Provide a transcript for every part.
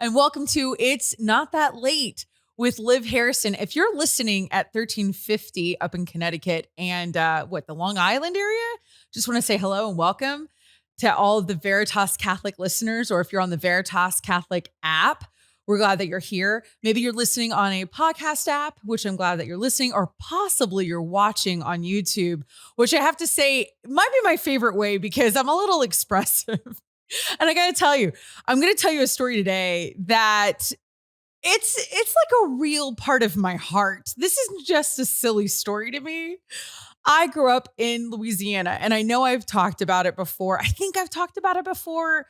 and welcome to It's Not That Late with Liv Harrison. If you're listening at 1350 up in Connecticut and the Long Island area, just want to say hello and welcome to all of the Veritas Catholic listeners, or if you're on the Veritas Catholic app, we're glad that you're here. Maybe you're listening on a podcast app, which I'm glad that you're listening, or possibly you're watching on YouTube, which I have to say might be my favorite way because I'm a little expressive. And I got to tell you, I'm going to tell you a story today that it's like a real part of my heart. This isn't just a silly story to me. I grew up in Louisiana, and I know I've talked about it before. I think I've talked about it before.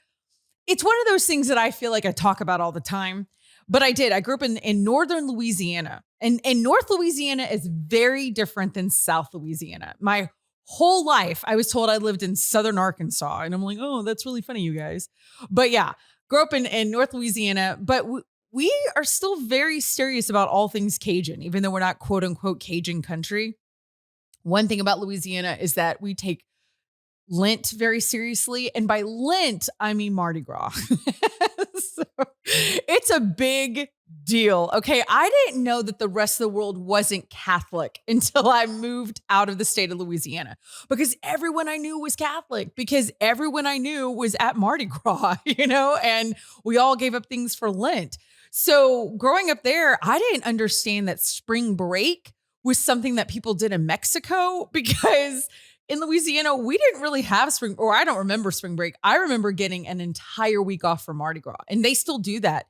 It's one of those things that I feel like I talk about all the time, but I did. I grew up in northern Louisiana, and North Louisiana is very different than South Louisiana. My whole life, I was told I lived in southern Arkansas, and I'm like, oh, that's really funny, you guys. But yeah, grew up in North Louisiana, but we are still very serious about all things Cajun, even though we're not quote unquote Cajun country. One thing about Louisiana is that we take Lent very seriously. And by Lent, I mean Mardi Gras. So it's a big deal. Okay. I didn't know that the rest of the world wasn't Catholic until I moved out of the state of Louisiana, because everyone I knew was Catholic, because everyone I knew was at Mardi Gras, and we all gave up things for Lent. So growing up there, I didn't understand that spring break was something that people did in Mexico, because in Louisiana, we didn't really have spring, or I don't remember spring break. I remember getting an entire week off for Mardi Gras, and they still do that.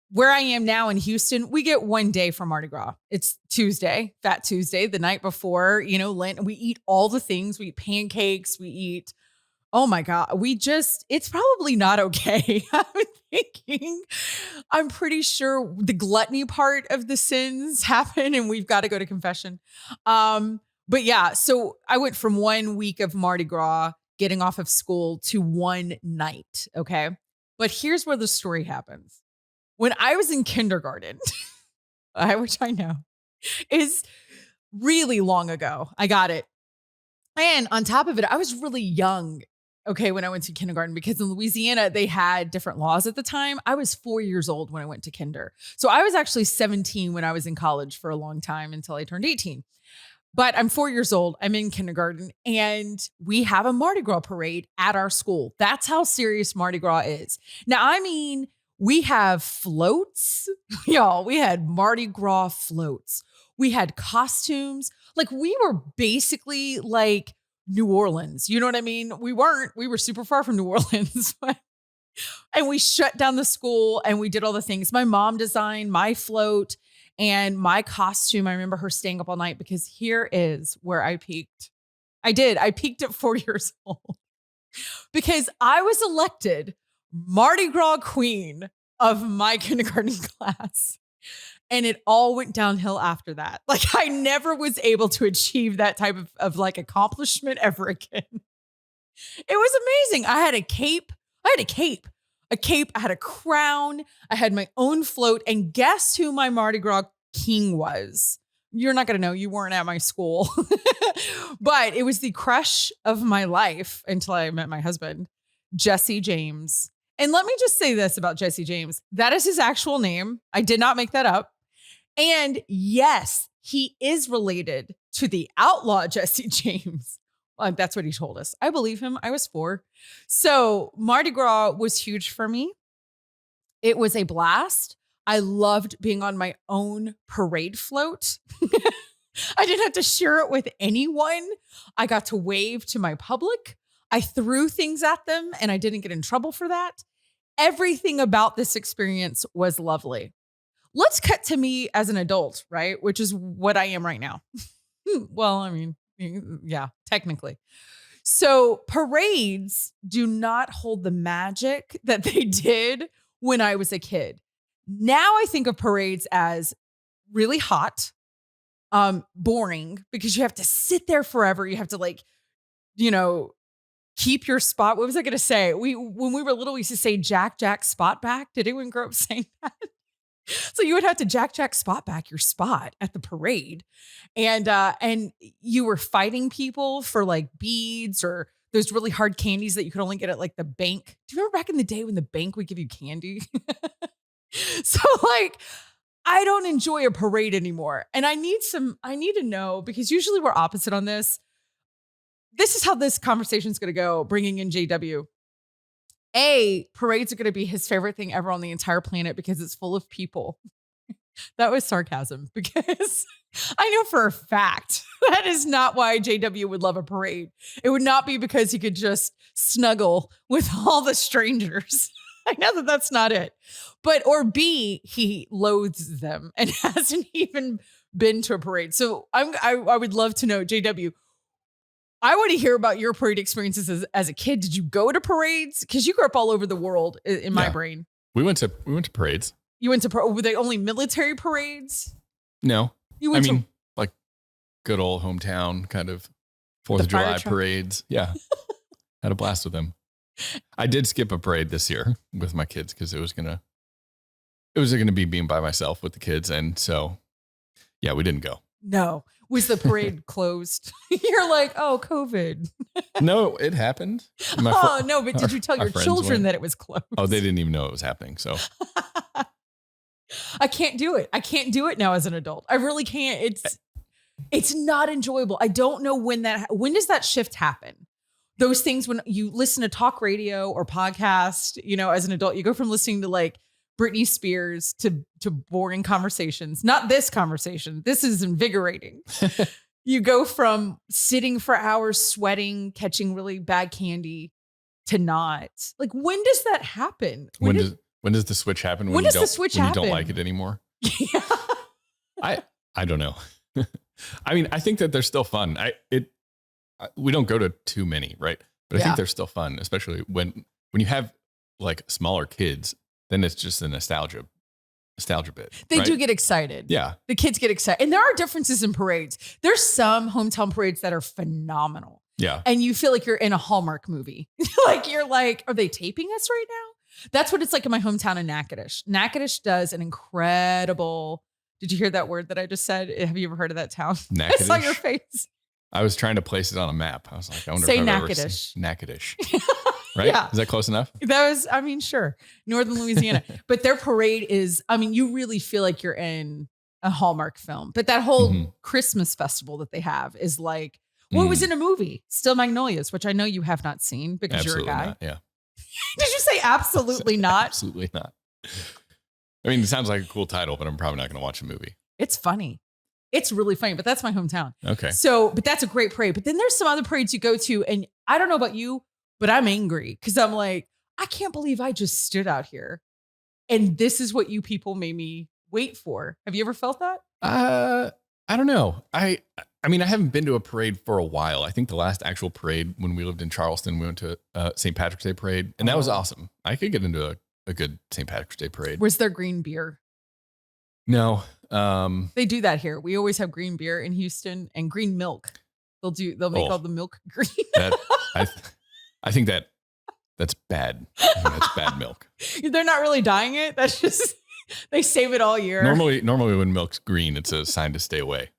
Where I am now in Houston, we get one day for Mardi Gras. It's Tuesday, Fat Tuesday, the night before, Lent. And we eat all the things. We eat pancakes. We eat, oh my God, it's probably not okay. I'm pretty sure the gluttony part of the sins happen and we've got to go to confession. But yeah, so I went from 1 week of Mardi Gras, getting off of school, to one night. Okay. But here's where the story happens. When I was in kindergarten, which I know is really long ago, I got it. And on top of it, I was really young. Okay. When I went to kindergarten, because in Louisiana, they had different laws at the time. I was 4 years old when I went to kinder. So I was actually 17 when I was in college for a long time until I turned 18. But I'm 4 years old. I'm in kindergarten, and we have a Mardi Gras parade at our school. That's how serious Mardi Gras is. Now, I mean, we have floats. Y'all, we had Mardi Gras floats. We had costumes. Like, we were basically like New Orleans. You know what I mean? We weren't. We were super far from New Orleans. And we shut down the school and we did all the things. My mom designed my float and my costume. I remember her staying up all night, because here is where I peaked. I peaked at 4 years old because I was elected Mardi Gras queen of my kindergarten class. And it all went downhill after that. Like, I never was able to achieve that type of like accomplishment ever again. It was amazing. I had a cape. I had a crown. I had my own float. And guess who my Mardi Gras king was? You're not going to know. You weren't at my school. But it was the crush of my life until I met my husband, Jesse James. And let me just say this about Jesse James. That is his actual name. I did not make that up. And yes, he is related to the outlaw Jesse James. That's what he told us. I believe him. I was 4. So Mardi Gras was huge for me. It was a blast. I loved being on my own parade float. I didn't have to share it with anyone. I got to wave to my public. I threw things at them and I didn't get in trouble for that. Everything about this experience was lovely. Let's cut to me as an adult, right? Which is what I am right now. Well, I mean, yeah, technically. So parades do not hold the magic that they did when I was a kid. Now I think of parades as really hot, boring, because you have to sit there forever. You have to keep your spot. What was I going to say? When we were little, we used to say Jack, spot back. Did anyone grow up saying that? So you would have to Jack, spot back your spot at the parade. And you were fighting people for like beads, or those really hard candies that you could only get at like the bank. Do you remember back in the day when the bank would give you candy? So like, I don't enjoy a parade anymore. And I need to know, because usually we're opposite on this. This is how this conversation is going to go, bringing in JW. Parades are going to be his favorite thing ever on the entire planet because it's full of people. That was sarcasm, because I know for a fact that is not why JW would love a parade. It would not be because he could just snuggle with all the strangers. I know that that's not it. Or B, he loathes them and hasn't even been to a parade. So I would love to know, JW, I want to hear about your parade experiences as a kid. Did you go to parades? Because you grew up all over the world in my brain. We went to parades. You went to were they only military parades? No. You went to like good old hometown kind of 4th of July parades. Yeah. Had a blast with them. I did skip a parade this year with my kids because it was gonna be being by myself with the kids, and so yeah, we didn't go. No. Was the parade closed? You're like, oh, COVID. No, it happened. No, but did you tell your children that it was closed? Oh, they didn't even know it was happening. So I can't do it. I can't do it now as an adult. I really can't. It's not enjoyable. I don't know when does that shift happen? Those things when you listen to talk radio or podcast, as an adult, you go from listening to like Britney Spears to boring conversations. Not this conversation. This is invigorating. You go from sitting for hours, sweating, catching really bad candy to not. Like, when does that happen? When does the switch happen? When does the switch happen? You don't like it anymore? Yeah. I don't know. I mean, I think that they're still fun. We don't go to too many, right? But I think they're still fun, especially when you have like smaller kids, then it's just a nostalgia bit. They do get excited. Yeah. The kids get excited. And there are differences in parades. There's some hometown parades that are phenomenal. Yeah. And you feel like you're in a Hallmark movie. Like, you're like, are they taping us right now? That's what it's like in my hometown in Natchitoches. Natchitoches does an incredible. Did you hear that word that I just said? Have you ever heard of that town? Natchitoches? I saw your face. I was trying to place it on a map. I was like, I wonder Say if I've Natchitoches. ever seen Natchitoches. Right? Yeah. Is that close enough? Sure. Northern Louisiana. But their parade is, you really feel like you're in a Hallmark film. But that whole Christmas festival that they have is like, it was in a movie, Still Magnolias, which I know you have not seen because Absolutely you're a guy. Not, yeah. Did you say absolutely not? Absolutely not. I mean, it sounds like a cool title, but I'm probably not going to watch a movie. It's funny. It's really funny, but that's my hometown. Okay. But that's a great parade. But then there's some other parades you go to, and I don't know about you, but I'm angry because I'm like, I can't believe I just stood out here and this is what you people made me wait for. Have you ever felt that? I don't know. I mean, I haven't been to a parade for a while. I think the last actual parade when we lived in Charleston, we went to St. Patrick's Day parade, and that was awesome. I could get into a good St. Patrick's Day parade. Where's their green beer? No. They do that here. We always have green beer in Houston and green milk. They'll make all the milk green. I think that's bad. I think that's bad milk. They're not really dyeing it. That's just, they save it all year. Normally when milk's green, it's a sign to stay away.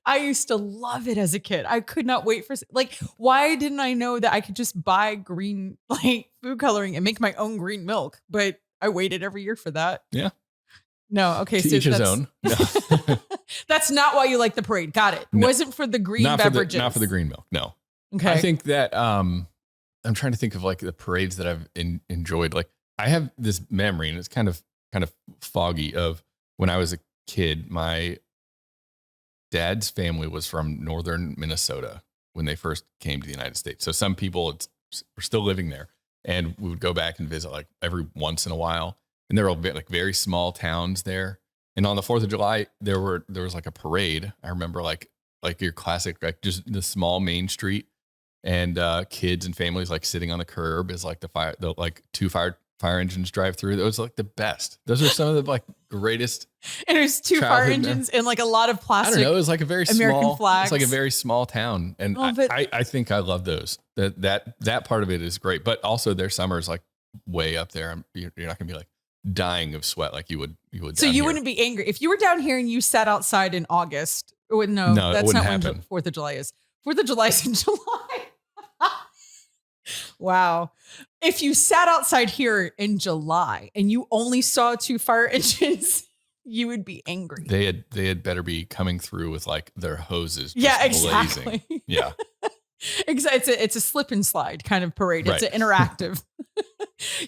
I used to love it as a kid. I could not wait for, like, why didn't I know that I could just buy green, like, food coloring and make my own green milk? But I waited every year for that. Yeah. No. Okay. To each his own. No. That's not why you like the parade. Got it. No. Wasn't for the green beverages. Not for the green milk. No. Okay. I think that, I'm trying to think of like the parades that I've enjoyed. Like, I have this memory, and it's kind of foggy, of when I was a kid. My dad's family was from northern Minnesota when they first came to the United States. So some people were still living there, and we would go back and visit like every once in a while. And there were like very small towns there. And on the 4th of July, there was like a parade. I remember like your classic, like just the small main street, and kids and families like sitting on the curb as like the two fire engines drive through. That was like the best. Those are some of the like greatest. And there's two fire engines and like a lot of plastic. I don't know. It was like a very American small flags. It's like a very small town. And I think I love those. That part of it is great. But also their summer's like way up there. You're not gonna be like dying of sweat like you would. So you wouldn't be angry if you were down here and you sat outside in August. No, that's not happen. when 4th of July is. 4th of July is in July. Wow. If you sat outside here in July and you only saw 2 fire engines, you would be angry. They had better be coming through with like their hoses. Yeah, blazing. exactly. Yeah. It's a slip and slide kind of parade. It's Right. an interactive.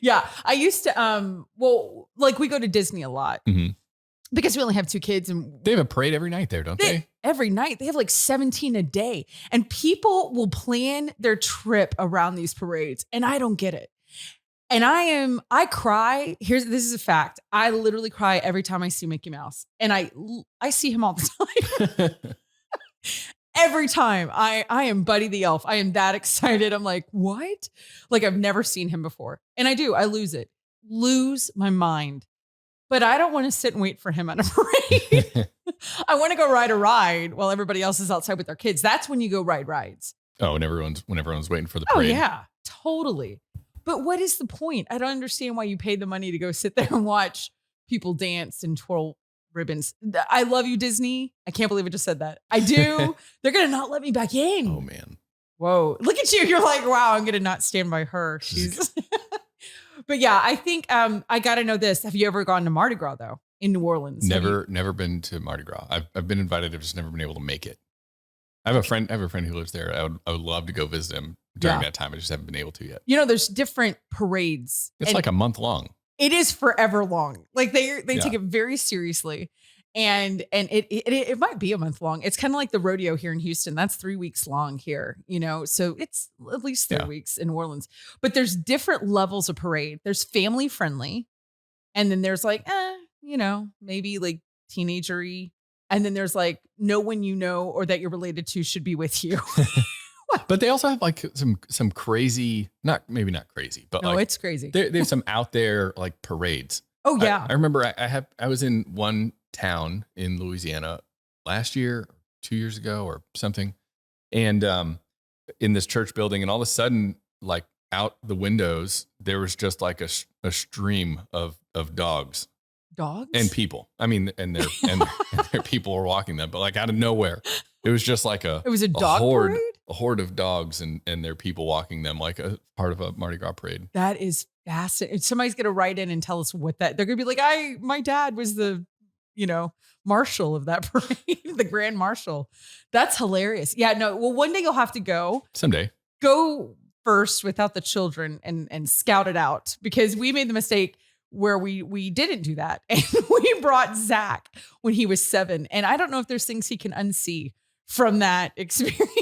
Yeah. I used to, we go to Disney a lot because we only have 2 kids and They have a parade every night there, don't they? every night they have like 17 a day, and people will plan their trip around these parades. And I don't get it. And I cry. This is a fact. I literally cry every time I see Mickey Mouse, and I see him all the time. Every time I am Buddy the Elf. I am that excited. I'm like, what? Like I've never seen him before. And I lose my mind, but I don't want to sit and wait for him on a parade. I want to go ride a ride while everybody else is outside with their kids. That's when you go ride rides. Oh, when everyone's waiting for the parade. Oh yeah, totally. But what is the point? I don't understand why you pay the money to go sit there and watch people dance and twirl ribbons. I love you, Disney. I can't believe I just said that. I do. They're going to not let me back in. Oh man. Whoa. Look at you. You're like, wow, I'm going to not stand by her. She's But yeah, I think I got to know this. Have you ever gone to Mardi Gras though in New Orleans? Never been to Mardi Gras. I've been invited. I've just never been able to make it. I have a friend who lives there. I would love to go visit him during that time. I just haven't been able to yet. You know, there's different parades. It's like a month long. It is forever long. Like they take it very seriously. And it might be a month long. It's kind of like the rodeo here in Houston. That's 3 weeks long here, you know? So it's at least 3 weeks in New Orleans, but there's different levels of parade. There's family friendly. And then there's like, maybe like teenagery. And then there's like no one you know or that you're related to should be with you. But they also have like some crazy, maybe not crazy, but like it's crazy. They have some out there like parades. Oh yeah. I remember I was in one town in Louisiana last year, 2 years ago or something. And in this church building, and all of a sudden, like out the windows, there was just like a stream of dogs. Dogs and people. I mean, and their people were walking them, but like out of nowhere, it was just like it was a dog parade? A horde of dogs and their people walking them like a part of a Mardi Gras parade. That is fascinating. Somebody's going to write in and tell us what that, they're going to be like, my dad was the, marshal of that parade, the grand marshal. That's hilarious. Yeah, no. Well, one day you'll have to go. Someday. Go first without the children and scout it out, because we made the mistake where we didn't do that. And we brought Zach when he was 7. And I don't know if there's things he can unsee from that experience.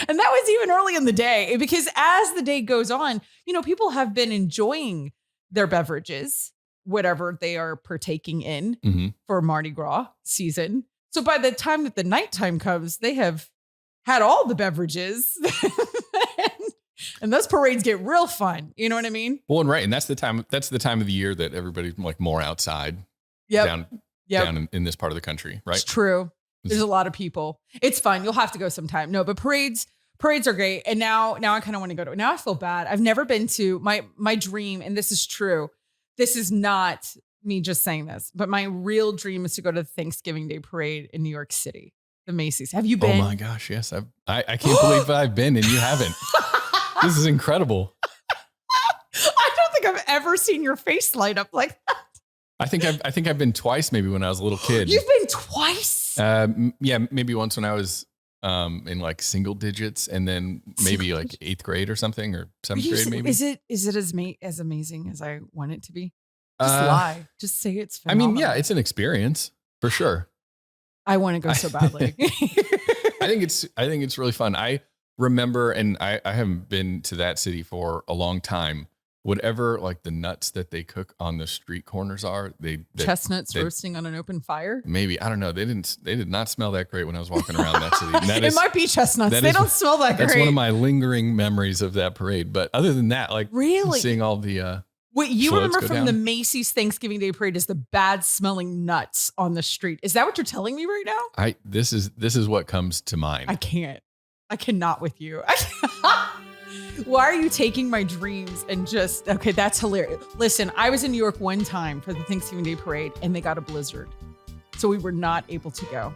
And that was even early in the day, because as the day goes on, people have been enjoying their beverages, whatever they are partaking in for Mardi Gras season. So by the time that the nighttime comes, they have had all the beverages. And those parades get real fun. You know what I mean? Well, and right. And that's the time of the year that everybody's like more outside down in this part of the country. Right. It's true. There's a lot of people. It's fun. You'll have to go sometime. No, but parades are great. And now I kind of want to go to, now I feel bad. I've never been to my dream. And this is true. This is not me just saying this, but my real dream is to go to the Thanksgiving Day parade in New York City, the Macy's. Have you been? Oh my gosh. Yes. I can't believe I've been and you haven't. This is incredible. I don't think I've ever seen your face light up like that. I think I've been twice, maybe when I was a little kid. You've been twice? Yeah, maybe once when I was in like single digits, and then maybe like 8th grade or something, or 7th grade maybe. Is it as amazing as I want it to be? Just lie. Just say it's phenomenal. I mean, yeah, it's an experience for sure. I want to go so badly. I think it's really fun. I remember, and I haven't been to that city for a long time. Whatever like the nuts that they cook on the street corners are, chestnuts roasting on an open fire. Maybe, I don't know. They did not smell that great when I was walking around that city. It might be chestnuts. They don't smell that great. That's one of my lingering memories of that parade. But other than that, like really seeing all the what you remember from the Macy's Thanksgiving Day parade is the bad smelling nuts on the street. Is that what you're telling me right now? This is what comes to mind. I cannot with you. Why are you taking my dreams and just, okay, that's hilarious. Listen, I was in New York one time for the Thanksgiving Day parade and they got a blizzard. So we were not able to go.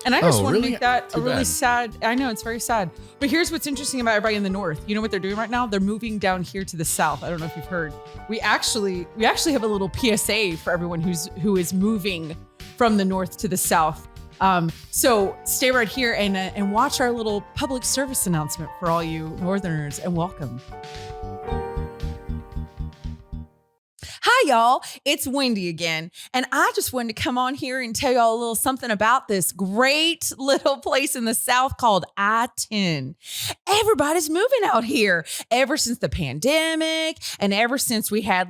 And I just want to really? make that Too a really bad. sad. I know it's very sad. But here's what's interesting about everybody in the north. You know what they're doing right now? They're moving down here to the south. I don't know if you've heard. We actually have a little PSA for everyone who is moving from the north to the south. So stay right here and watch our little public service announcement for all you northerners, and welcome. Hi, y'all. It's Wendy again. And I just wanted to come on here and tell y'all a little something about this great little place in the South called I-10. Everybody's moving out here ever since the pandemic and ever since we had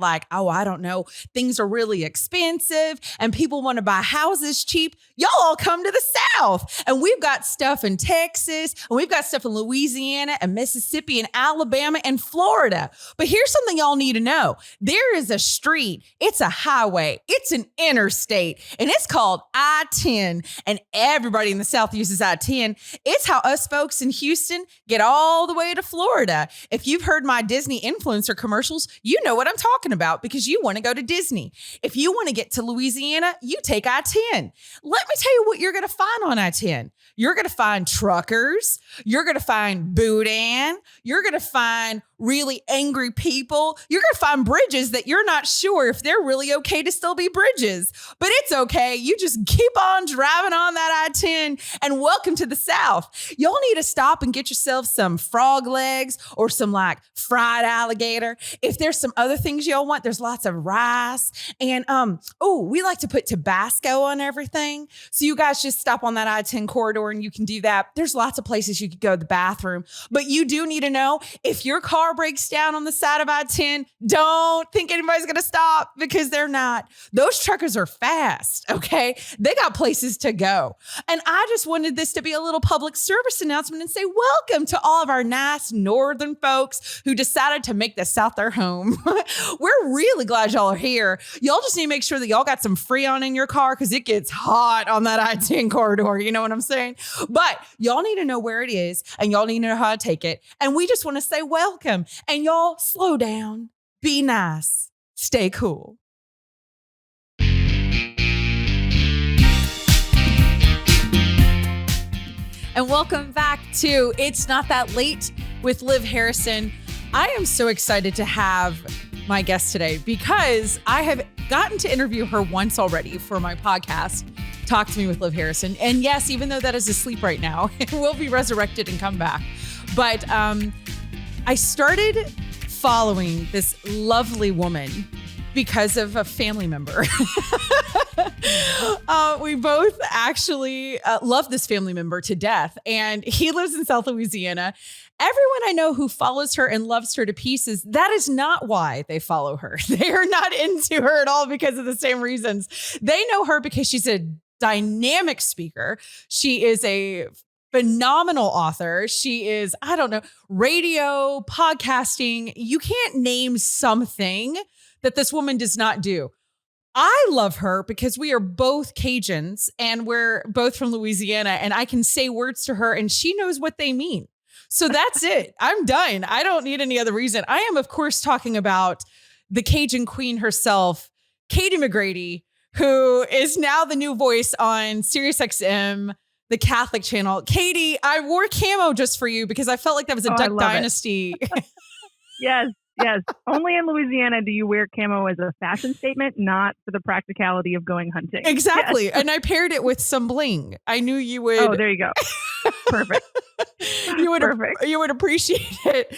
things are really expensive and people want to buy houses cheap. Y'all all come to the South. And we've got stuff in Texas and we've got stuff in Louisiana and Mississippi and Alabama and Florida. But here's something y'all need to know. There is a street, it's a highway, it's an interstate, and it's called I-10. And everybody in the South uses I-10. It's how us folks in Houston get all the way to Florida. If you've heard my Disney influencer commercials, you know what I'm talking about because you want to go to Disney. If you want to get to Louisiana, you take I-10. Let me tell you what you're going to find on I-10. You're going to find truckers. You're going to find boudin. You're going to find really angry people. You're going to find bridges that you're not sure if they're really okay to still be bridges, but it's okay. You just keep on driving on that I-10 and welcome to the South. Y'all need to stop and get yourself some frog legs or some fried alligator. If there's some other things y'all want, there's lots of rice and, we like to put Tabasco on everything. So you guys just stop on that I-10 corridor and you can do that. There's lots of places you could go to the bathroom, but you do need to know if your car breaks down on the side of I-10, don't think anybody's going to stop because they're not. Those truckers are fast, okay? They got places to go. And I just wanted this to be a little public service announcement and say welcome to all of our nice northern folks who decided to make the South their home. We're really glad y'all are here. Y'all just need to make sure that y'all got some Freon in your car because it gets hot on that I-10 corridor. You know what I'm saying? But y'all need to know where it is and y'all need to know how to take it. And we just want to say welcome. And y'all slow down, be nice, stay cool. And welcome back to It's Not That Late with Liv Harrison. I am so excited to have my guest today because I have gotten to interview her once already for my podcast, Talk to Me with Liv Harrison. And yes, even though that is asleep right now, it will be resurrected and come back. But I started following this lovely woman because of a family member. We both actually love this family member to death, and he lives in South Louisiana. Everyone I know who follows her and loves her to pieces, that is not why they follow her. They are not into her at all because of the same reasons. They know her because she's a dynamic speaker. She is a phenomenal author. She is, radio, podcasting. You can't name something that this woman does not do. I love her because we are both Cajuns and we're both from Louisiana, and I can say words to her and she knows what they mean. So that's it. I'm done. I don't need any other reason. I am, of course, talking about the Cajun queen herself, Katie McGrady, who is now the new voice on SiriusXM, the Catholic channel. Katie, I wore camo just for you because I felt like that was a Duck Dynasty. Yes. Only in Louisiana do you wear camo as a fashion statement, not for the practicality of going hunting. Exactly. Yes. And I paired it with some bling. I knew you would. Oh, there you go. Perfect. You would appreciate it.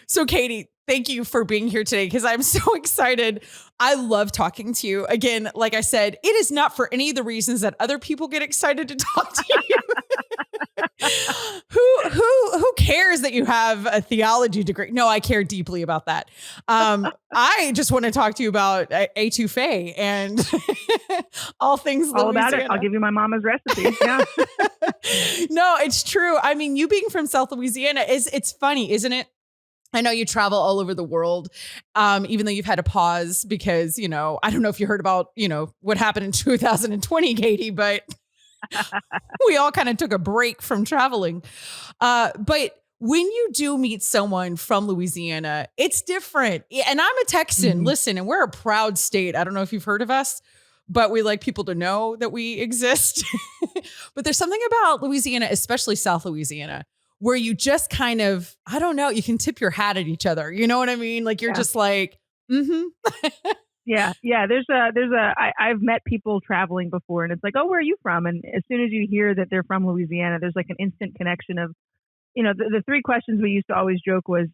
So Katie, thank you for being here today because I'm so excited. I love talking to you. Again, like I said, it is not for any of the reasons that other people get excited to talk to you. Who cares that you have a theology degree? No, I care deeply about that. I just want to talk to you about etouffee and all things all Louisiana. about it. I'll give you my mama's recipe. Yeah. No, it's true. I mean, you being from South Louisiana it's funny, isn't it? I know you travel all over the world, even though you've had to pause because, I don't know if you heard about, what happened in 2020, Katie, but we all kind of took a break from traveling. But when you do meet someone from Louisiana, it's different. And I'm a Texan, listen, and we're a proud state. I don't know if you've heard of us, but we like people to know that we exist. But there's something about Louisiana, especially South Louisiana, where you just kind of, I don't know, you can tip your hat at each other. You know what I mean? Like you're just like, Yeah. I've met people traveling before and it's like, oh, where are you from? And as soon as you hear that they're from Louisiana, there's like an instant connection of, the three questions we used to always joke was,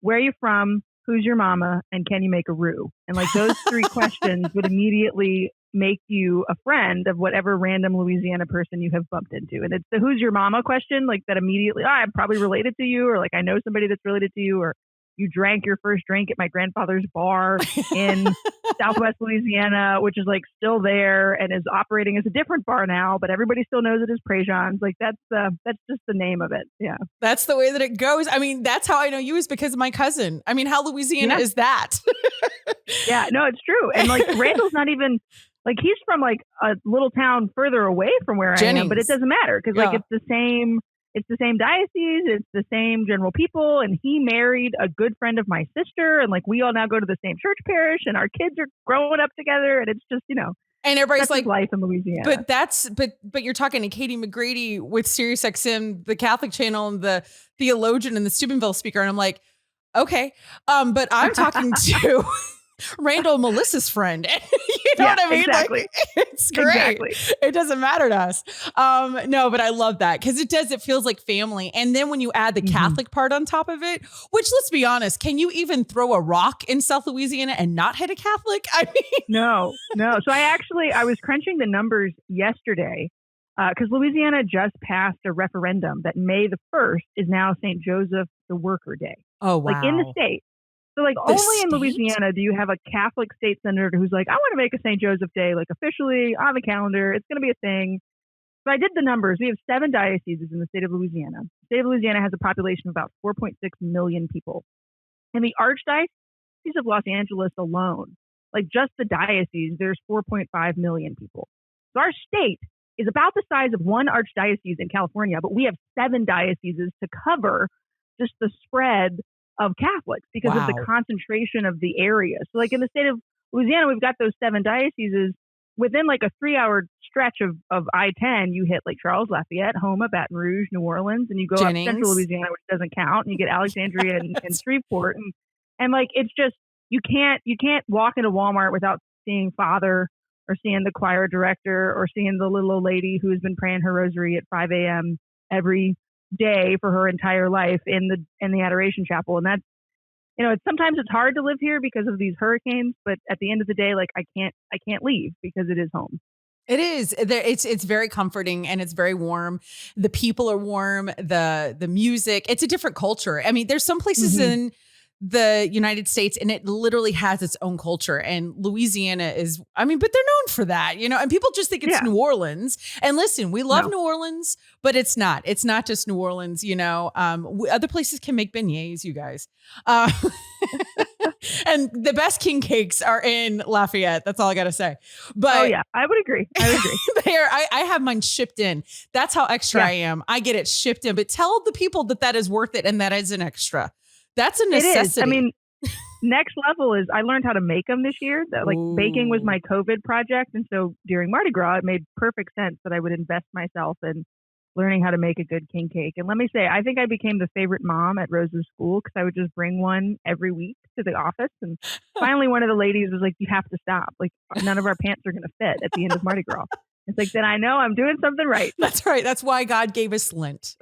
where are you from? Who's your mama? And can you make a roux? And like those three questions would immediately make you a friend of whatever random Louisiana person you have bumped into. And it's the who's your mama question, like that immediately, I'm probably related to you, or like I know somebody that's related to you, or you drank your first drink at my grandfather's bar in Southwest Louisiana, which is like still there and is operating as a different bar now, but everybody still knows it as Prejean's. Like that's just the name of it. Yeah. That's the way that it goes. I mean, that's how I know you is because of my cousin. I mean, how Louisiana is that? Yeah, no, it's true. And like Randall's not even like, he's from like a little town further away from where I am, but it doesn't matter because like it's the same diocese, it's the same general people, and he married a good friend of my sister, and like we all now go to the same church parish, and our kids are growing up together, and it's just and everybody's like life in Louisiana. But you're talking to Katie McGrady with SiriusXM, the Catholic channel, and the theologian and the Steubenville speaker, and I'm like, okay, but I'm talking to Randall, Melissa's friend. You know what I mean? Exactly. Like, it's great. Exactly. It doesn't matter to us. No, but I love that because it feels like family. And then when you add the Catholic part on top of it, which let's be honest, can you even throw a rock in South Louisiana and not hit a Catholic? I mean, no. So I was crunching the numbers yesterday because Louisiana just passed a referendum that May the 1st is now St. Joseph the Worker Day. Oh, wow. Like in the state. So like only in Louisiana do you have a Catholic state senator who's like, I want to make a St. Joseph Day, like officially on the calendar. It's going to be a thing. So I did the numbers. We have 7 dioceses in the state of Louisiana. The state of Louisiana has a population of about 4.6 million people. In the Archdiocese of Los Angeles alone, like just the diocese, there's 4.5 million people. So our state is about the size of one archdiocese in California, but we have 7 dioceses to cover just the spread of Catholics because of the concentration of the area. So like in the state of Louisiana, we've got those 7 dioceses. Within like a 3-hour stretch of I-10, you hit like Charles, Lafayette, Houma, Baton Rouge, New Orleans, and you go up central Louisiana, which doesn't count, and you get Alexandria and Shreveport. And like, it's just, you can't walk into Walmart without seeing Father or seeing the choir director or seeing the little old lady who has been praying her rosary at 5 a.m. every day for her entire life in the Adoration Chapel. And that's, sometimes it's hard to live here because of these hurricanes, but at the end of the day, like I can't leave because it is home. It is. It's very comforting and it's very warm. The people are warm. The music. It's a different culture. I mean, there's some places in the United States and it literally has its own culture. And Louisiana is, but they're known for that, and people just think it's New Orleans. And listen, we love New Orleans, but it's not just New Orleans, other places can make beignets, you guys. And the best king cakes are in Lafayette. That's all I got to say. But I would agree. I have mine shipped in. That's how extra I am. I get it shipped in, but tell the people that is worth it. And that is an extra. That's a necessity. It is. I mean, next level is I learned how to make them this year. That baking was my COVID project. And so during Mardi Gras, it made perfect sense that I would invest myself in learning how to make a good king cake. And let me say, I think I became the favorite mom at Rose's school because I would just bring one every week to the office. And finally, one of the ladies was like, you have to stop. Like, none of our pants are going to fit at the end of Mardi Gras. It's like, then I know I'm doing something right. That's right. That's why God gave us Lent.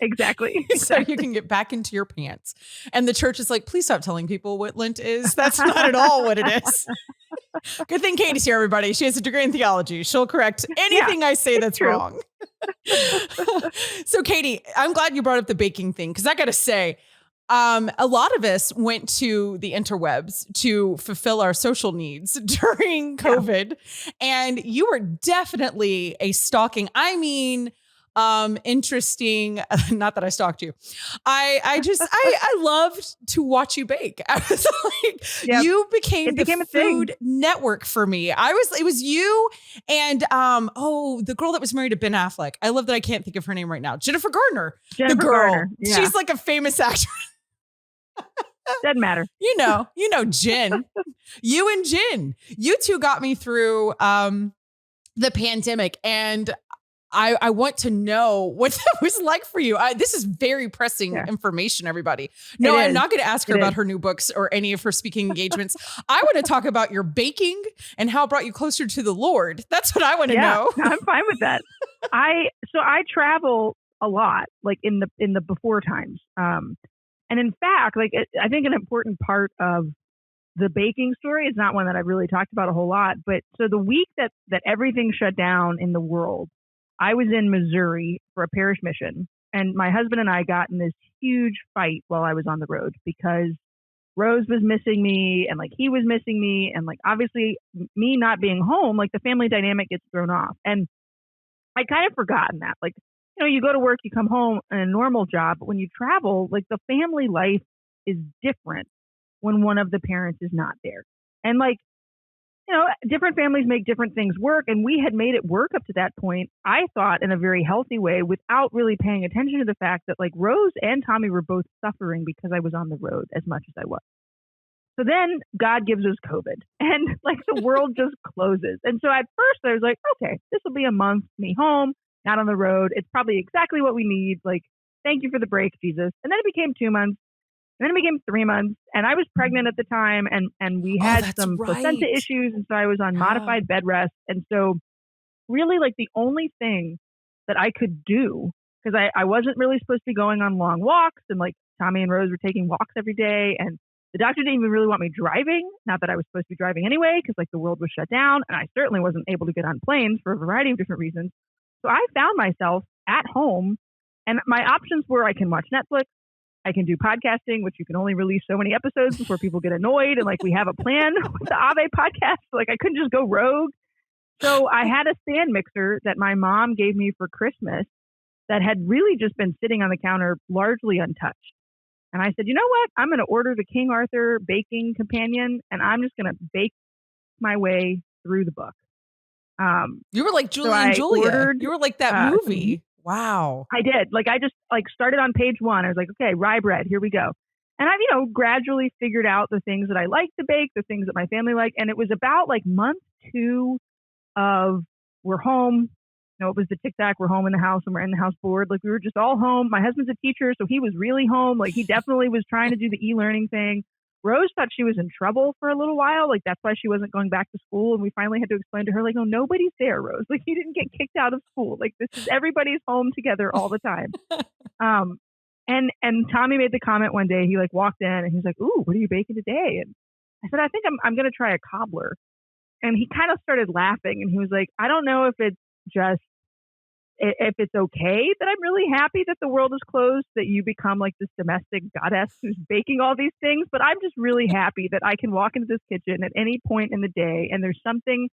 Exactly. So you can get back into your pants. And the church is like, please stop telling people what Lent is. That's not at all what it is. Good thing Katie's here, everybody. She has a degree in theology. She'll correct anything I say that's wrong. So Katie, I'm glad you brought up the baking thing because I got to say, a lot of us went to the interwebs to fulfill our social needs during COVID, and you were definitely a stalking. Interesting. Not that I stalked you. I loved to watch you bake. I was like, you became the Food Network for me. It was you and, the girl that was married to Ben Affleck. I love that I can't think of her name right now. Jennifer Garner. The girl. Garner. Yeah. She's like a famous actress. Doesn't matter. Jen, you and Jen, you two got me through the pandemic, and I want to know what that was like for you. This is very pressing information, everybody. No, I'm not going to ask her about her new books or any of her speaking engagements. I want to talk about your baking and how it brought you closer to the Lord. That's what I want to know. I'm fine with that. I travel a lot, like in the before times. And in fact, like I think an important part of the baking story is not one that I've really talked about a whole lot. But so the week that everything shut down in the world, I was in Missouri for a parish mission, and my husband and I got in this huge fight while I was on the road because Rose was missing me and like he was missing me. And like, obviously me not being home, like the family dynamic gets thrown off. And I kind of forgotten that, like, you go to work, you come home in a normal job, but when you travel, like the family life is different when one of the parents is not there. And like, different families make different things work. And we had made it work up to that point, I thought, in a very healthy way without really paying attention to the fact that like Rose and Tommy were both suffering because I was on the road as much as I was. So then God gives us COVID and like the world just closes. And so at first I was like, okay, this will be a month, me home, not on the road. It's probably exactly what we need. Like, thank you for the break, Jesus. And then it became 2 months. And then it became 3 months, and I was pregnant at the time, and we had some placenta issues, and so I was on modified bed rest. And so really like the only thing that I could do, because I wasn't really supposed to be going on long walks, and like Tommy and Rose were taking walks every day, and the doctor didn't even really want me driving, not that I was supposed to be driving anyway, because like the world was shut down, and I certainly wasn't able to get on planes for a variety of different reasons. So I found myself at home, and my options were I can watch Netflix, I can do podcasting, which you can only release so many episodes before people get annoyed. And like, we have a plan with the Ave podcast. Like I couldn't just go rogue. So I had a stand mixer that my mom gave me for Christmas that had really just been sitting on the counter, largely untouched. And I said, you know what? I'm going to order the King Arthur baking companion, and I'm just going to bake my way through the book. You were like Julie and Julia. You were like that movie. Wow. I did. Like, I just like started on page 1. I was like, okay, rye bread, here we go. And I've, gradually figured out the things that I like to bake, the things that my family like. And it was about like month 2 of we're home. It was the TikTok, we're home in the house and we're in the house board. Like we were just all home. My husband's a teacher, so he was really home. Like he definitely was trying to do the e-learning thing. Rose thought she was in trouble for a little while. Like that's why she wasn't going back to school. And we finally had to explain to her, like, no, nobody's there, Rose. Like you didn't get kicked out of school. Like this is everybody's home together all the time. And Tommy made the comment one day, he like walked in and he's like, ooh, what are you baking today? And I said, I think I'm going to try a cobbler. And he kind of started laughing and he was like, I don't know if it's okay that I'm really happy that the world is closed, that you become like this domestic goddess who's baking all these things, but I'm just really happy that I can walk into this kitchen at any point in the day and there's something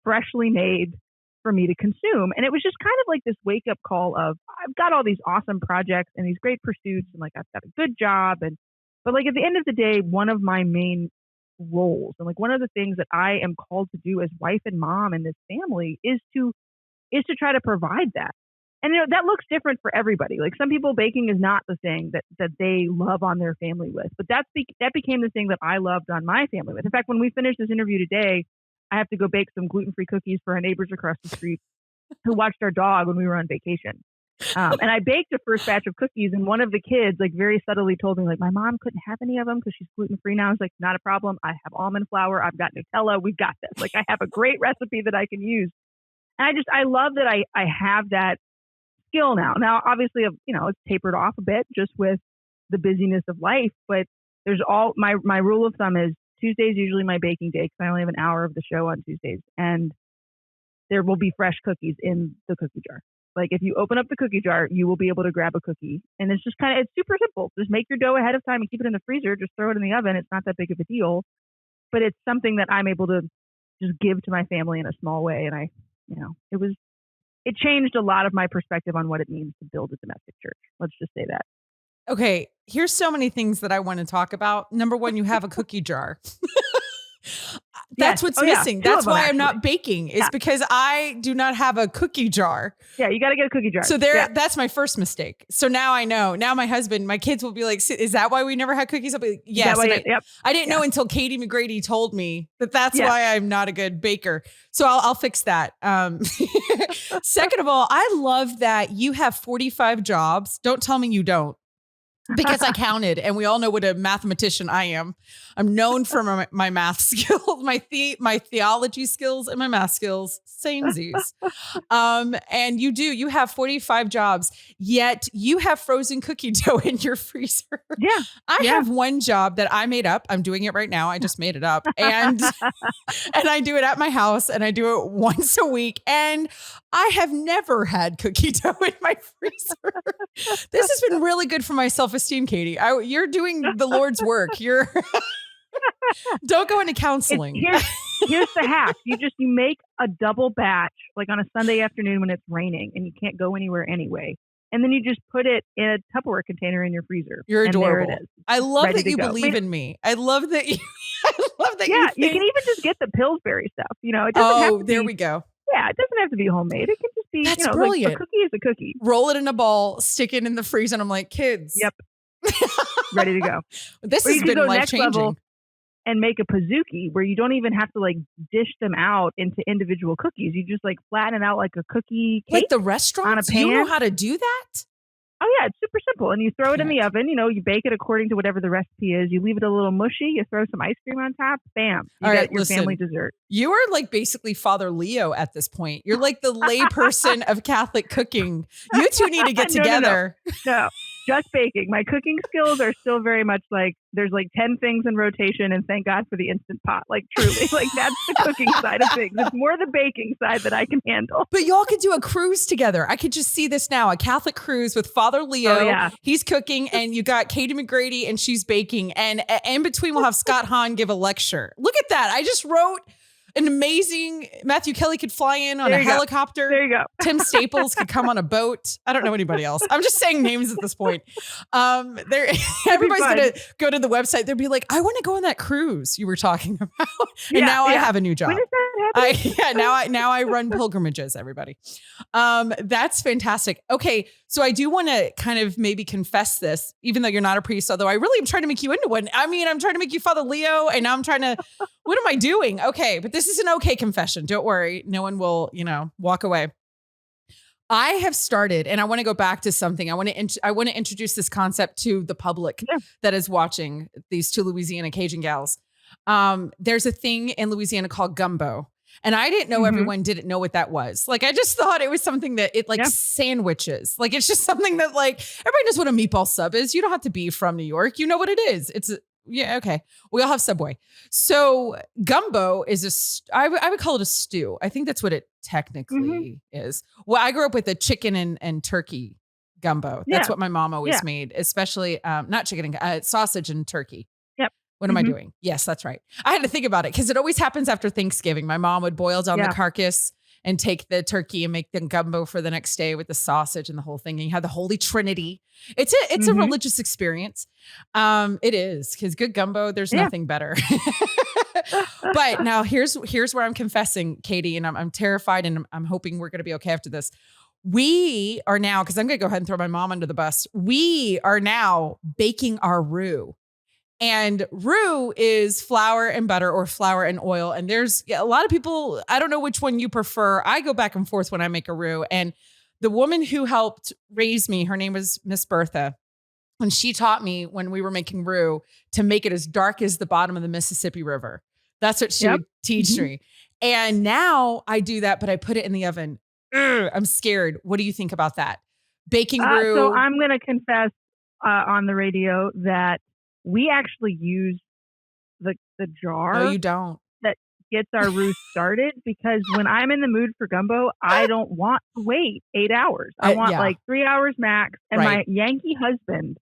freshly made for me to consume. And it was just kind of like this wake up call of I've got all these awesome projects and these great pursuits and like I've got a good job, but like at the end of the day, one of my main roles and like one of the things that I am called to do as wife and mom in this family is to try to provide that. And that looks different for everybody. Like some people, baking is not the thing that they love on their family with, but that became the thing that I loved on my family with. In fact, when we finish this interview today, I have to go bake some gluten-free cookies for our neighbors across the street who watched our dog when we were on vacation. And I baked a first batch of cookies, and one of the kids like very subtly told me like my mom couldn't have any of them because she's gluten-free now. I was like, not a problem. I have almond flour. I've got Nutella. We've got this. Like I have a great recipe that I can use. And I love that I have that skill now. Now, obviously, it's tapered off a bit just with the busyness of life, but there's my rule of thumb is Tuesday's usually my baking day because I only have an hour of the show on Tuesdays, and there will be fresh cookies in the cookie jar. Like if you open up the cookie jar, you will be able to grab a cookie, and it's super simple. Just make your dough ahead of time and keep it in the freezer. Just throw it in the oven. It's not that big of a deal, but it's something that I'm able to just give to my family in a small way. And it changed a lot of my perspective on what it means to build a domestic church. Let's just say that. Okay, here's so many things that I want to talk about. Number one, you have a cookie jar. That's what's missing. That's why I'm not actually. baking. It's because I do not have a cookie jar. Yeah, you got to get a cookie jar. So that's my first mistake. So now I know. Now my husband, my kids will be like, "Is that why we never had cookies?" I'll be like, "Yes." I didn't know until Katie McGrady told me that's why I'm not a good baker. So I'll fix that. Second of all, I love that you have 45 jobs. Don't tell me you don't. Because I counted, and we all know what a mathematician I am. I'm known for my math skills, my theology skills, and my math skills. Samesies. And you have 45 jobs, yet you have frozen cookie dough in your freezer. Yeah. I have one job that I made up. I'm doing it right now. I just made it up. And I do it at my house, and I do it once a week. And I have never had cookie dough in my freezer. This has been really good for my self-esteem, Katie. You're doing the Lord's work. Don't go into counseling. Here's the hack. You make a double batch, like on a Sunday afternoon when it's raining and you can't go anywhere anyway. And then you just put it in a Tupperware container in your freezer. You're adorable. There it is. I love that you believe in me. I love that you. You can even just get the Pillsbury stuff. It doesn't have to there we go. Yeah, it doesn't have to be homemade. It can just be, That's brilliant. Like a cookie is a cookie. Roll it in a ball, stick it in the freezer, and I'm like, kids. Yep. Ready to go. This has been life-changing. And make a pizookie where you don't even have to dish them out into individual cookies. You just flatten it out like a cookie cake. Like the restaurants? On a pan. You know how to do that? Oh, yeah. It's super simple. And you throw it in the oven. You bake it according to whatever the recipe is. You leave it a little mushy. You throw some ice cream on top. Bam. You got your family dessert. You are basically Father Leo at this point. You're like the layperson of Catholic cooking. You two need to get together. No, just baking. My cooking skills are still very much there's 10 things in rotation, and thank God for the Instant Pot. Truly, that's the cooking side of things. It's more the baking side that I can handle. But y'all could do a cruise together. I could just see this now, a Catholic cruise with Father Leo. Oh, yeah. He's cooking, and you got Katie McGrady, and she's baking. And in between, we'll have Scott Hahn give a lecture. Look at that. I just wrote an amazing Matthew Kelly could fly in on a helicopter. There you go. Tim Staples could come on a boat. I don't know anybody else. I'm just saying names at this point. Everybody's going to go to the website. They'll be like, I want to go on that cruise you were talking about. And now I have a new job. When is that happening? Now I run pilgrimages, everybody. That's fantastic. Okay. So I do want to kind of maybe confess this, even though you're not a priest, although I really am trying to make you into one. I mean, I'm trying to make you Father Leo, and now I'm trying to, what am I doing? Okay. But this is an okay confession. Don't worry. No one will, walk away. I have started, and I want to go back to something. I want to introduce this concept to the public that is watching these two Louisiana Cajun gals. There's a thing in Louisiana called Gumbo. And I didn't know everyone didn't know what that was. I just thought it was something that sandwiches. It's just something that everybody knows what a meatball sub is. You don't have to be from New York. You know what it is. Okay. We all have Subway. So gumbo is I would call it a stew. I think that's what it technically is. Well, I grew up with a chicken and turkey gumbo. That's what my mom always made, especially not chicken and sausage and turkey. What am I doing? Yes, that's right. I had to think about it because it always happens after Thanksgiving. My mom would boil down the carcass and take the turkey and make the gumbo for the next day with the sausage and the whole thing. And you have the Holy Trinity. It's a religious experience. It is, because good gumbo, there's nothing better. But now here's where I'm confessing, Katie, and I'm terrified, and I'm hoping we're going to be okay after this. We are now, because I'm going to go ahead and throw my mom under the bus. We are now baking our roux. And roux is flour and butter or flour and oil. And there's a lot of people, I don't know which one you prefer. I go back and forth when I make a roux. And the woman who helped raise me, her name was Miss Bertha. And she taught me when we were making roux to make it as dark as the bottom of the Mississippi River. That's what she would teach me. And now I do that, but I put it in the oven. I'm scared. What do you think about that? Baking roux. So I'm going to confess on the radio that we actually use the jar. No, you don't. That gets our roux started, because when I'm in the mood for gumbo, I don't want to wait 8 hours. I want 3 hours max. And my Yankee husband,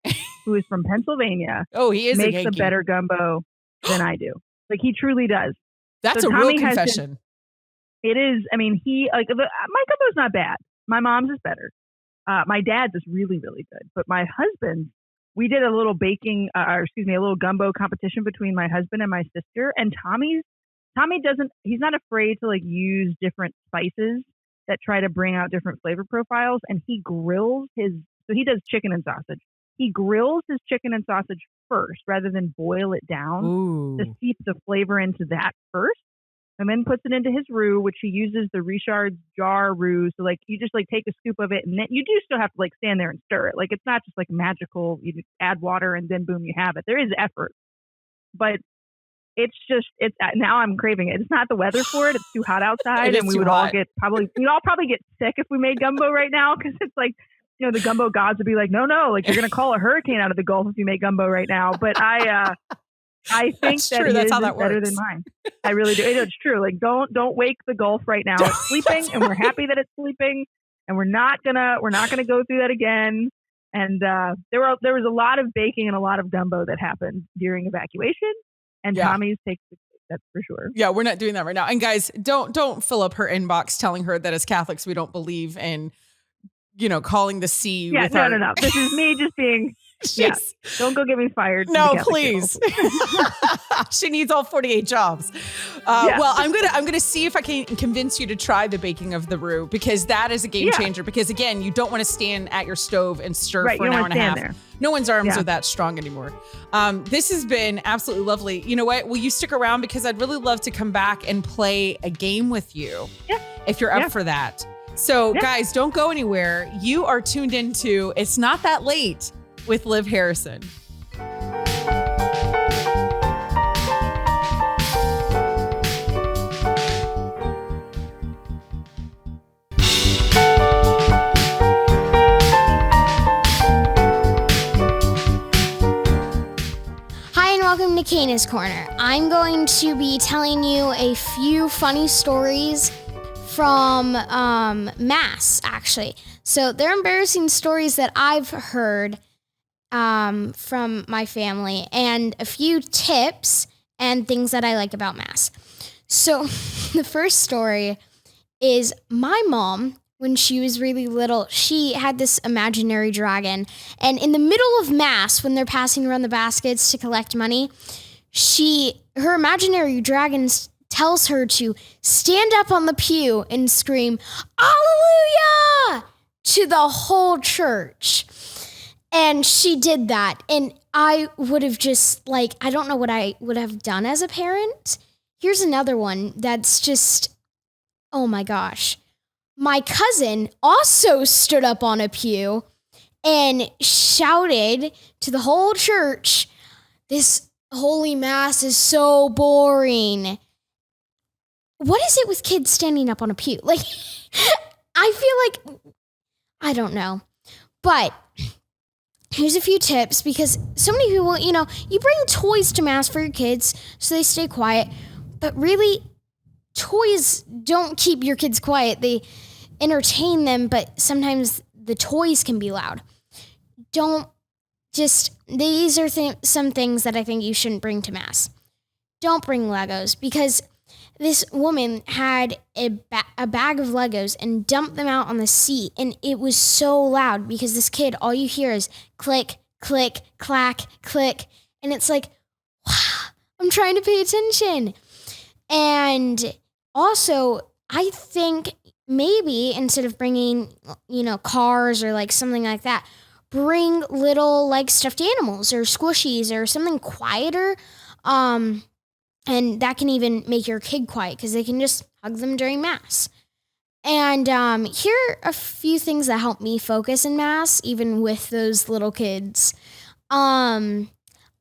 who is from Pennsylvania, he is makes a better gumbo than I do. He truly does. That's a real confession. It is. I mean, my gumbo's not bad. My mom's is better. My dad's is really, really good. But my husband's, we did a little a little gumbo competition between my husband and my sister, and Tommy he's not afraid to like use different spices that try to bring out different flavor profiles. And he grills so he does chicken and sausage. He grills his chicken and sausage first rather than boil it down to seep the flavor into that first. And then puts it into his roux, which he uses the Richard's jar roux. So like you just like take a scoop of it, and then you do still have to like stand there and stir it. Like it's not just like magical. You just add water and then boom, you have it. There is effort, but it's now I'm craving it. It's not the weather for it. It's too hot outside, and we'd all probably get sick if we made gumbo right now, because it's like, you know, the gumbo gods would be like, no, like you're gonna call a hurricane out of the Gulf if you make gumbo right now. But I think that his is better than mine. I really do. It's true. Like don't wake the Gulf right now. It's sleeping, and we're happy that it's sleeping, and we're not gonna go through that again. And there was a lot of baking and a lot of gumbo that happened during evacuation, and Tommy's takes the cake, that's for sure. Yeah, we're not doing that right now. And guys, don't fill up her inbox telling her that as Catholics we don't believe in, you know, calling the sea. Yeah, no. This is me just being. Yes. Don't go get me fired. No, please. She needs all 48 jobs. Well, I'm gonna see if I can convince you to try the baking of the roux, because that is a game changer. Because again, you don't want to stand at your stove and stir for an hour and a half. There. No one's arms are that strong anymore. This has been absolutely lovely. You know what? Will you stick around, because I'd really love to come back and play a game with you. Yeah. If you're up for that. So guys, don't go anywhere. You are tuned into It's Not That Late with Liv Harrison. Hi and welcome to Cana's Corner. I'm going to be telling you a few funny stories from Mass, actually. So they're embarrassing stories that I've heard from my family, and a few tips and things that I like about Mass. So the first story is my mom, when she was really little, she had this imaginary dragon, and in the middle of Mass, when they're passing around the baskets to collect money, her imaginary dragon tells her to stand up on the pew and scream, "Hallelujah!" to the whole church. And she did that. And I would have just, I don't know what I would have done as a parent. Here's another one that's just, oh my gosh. My cousin also stood up on a pew and shouted to the whole church, "This Holy Mass is so boring." What is it with kids standing up on a pew? I feel like, I don't know. But here's a few tips, because so many people, you bring toys to Mass for your kids so they stay quiet, but really, toys don't keep your kids quiet. They entertain them, but sometimes the toys can be loud. These are some things that I think you shouldn't bring to Mass. Don't bring Legos, because this woman had a bag of Legos and dumped them out on the seat, and it was so loud because this kid, all you hear is click, click, clack, click, and it's like, wow, I'm trying to pay attention. And also, I think maybe instead of bringing, cars or something like that, bring little stuffed animals or squishies or something quieter. And that can even make your kid quiet, because they can just hug them during Mass. And here are a few things that help me focus in Mass, even with those little kids. I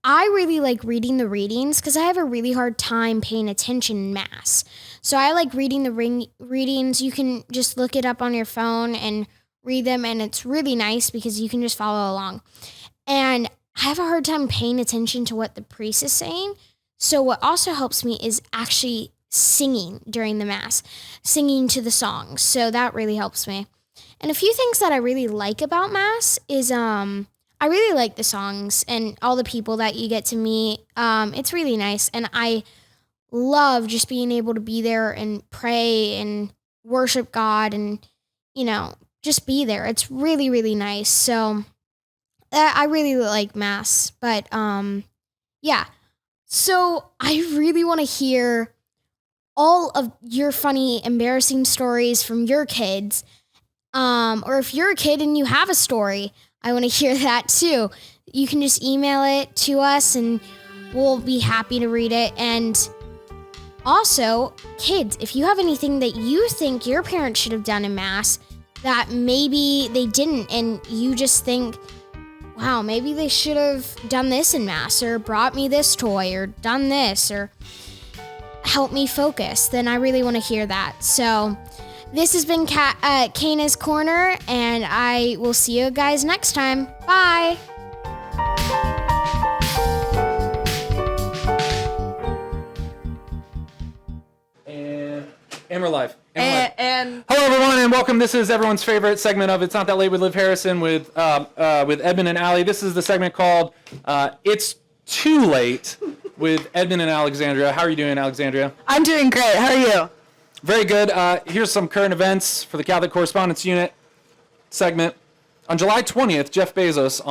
really like reading the readings, because I have a really hard time paying attention in Mass. So I like reading the readings. You can just look it up on your phone and read them, and it's really nice because you can just follow along. And I have a hard time paying attention to what the priest is saying. So what also helps me is actually singing during the Mass, singing to the songs. So that really helps me. And a few things that I really like about Mass is I really like the songs and all the people that you get to meet. It's really nice. And I love just being able to be there and pray and worship God and, just be there. It's really, really nice. So I really like Mass. But yeah. So I really want to hear all of your funny, embarrassing stories from your kids. Or if you're a kid and you have a story, I want to hear that too. You can just email it to us and we'll be happy to read it. And also, kids, if you have anything that you think your parents should have done in Mass that maybe they didn't, and you just think, wow, maybe they should have done this in Mass, or brought me this toy, or done this, or help me focus, then I really want to hear that. So this has been Kana's Corner, and I will see you guys next time. Bye. And we're live. And Hello, everyone, and welcome. This is everyone's favorite segment of It's Not That Late with Liv Harrison with Edmund and Allie. This is the segment called It's Too Late with Edmund and Alexandria. How are you doing, Alexandria? I'm doing great. How are you? Very good. Here's some current events for the Catholic Correspondence Unit segment. On July 20th, Jeff Bezos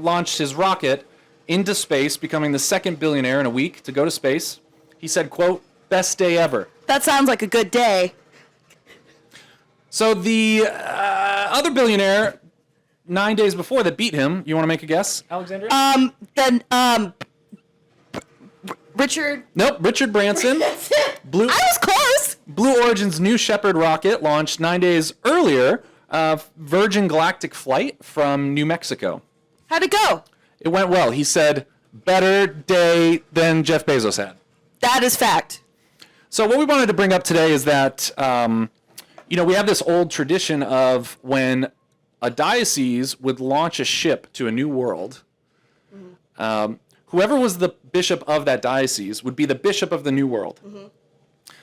launched his rocket into space, becoming the second billionaire in a week to go to space. He said, quote, "Best day ever." That sounds like a good day. So the other billionaire 9 days before that beat him, you want to make a guess, Alexandria? Richard. Nope, Richard Branson. I was close. Blue Origin's New Shepard rocket launched 9 days earlier, Virgin Galactic flight from New Mexico. How'd it go? It went well. He said, better day than Jeff Bezos had. That is fact. So what we wanted to bring up today is that, we have this old tradition of when a diocese would launch a ship to a new world, whoever was the bishop of that diocese would be the bishop of the new world. Mm-hmm.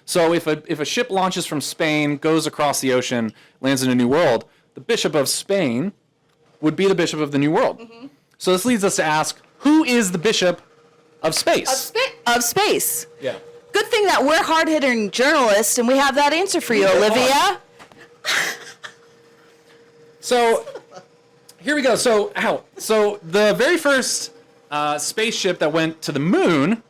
So if a ship launches from Spain, goes across the ocean, lands in a new world, the bishop of Spain would be the bishop of the new world. Mm-hmm. So this leads us to ask, who is the bishop of space? Of space. Yeah. Good thing that we're hard-hitting journalists and we have that answer for you, Olivia. So here we go. So the very first spaceship that went to the moon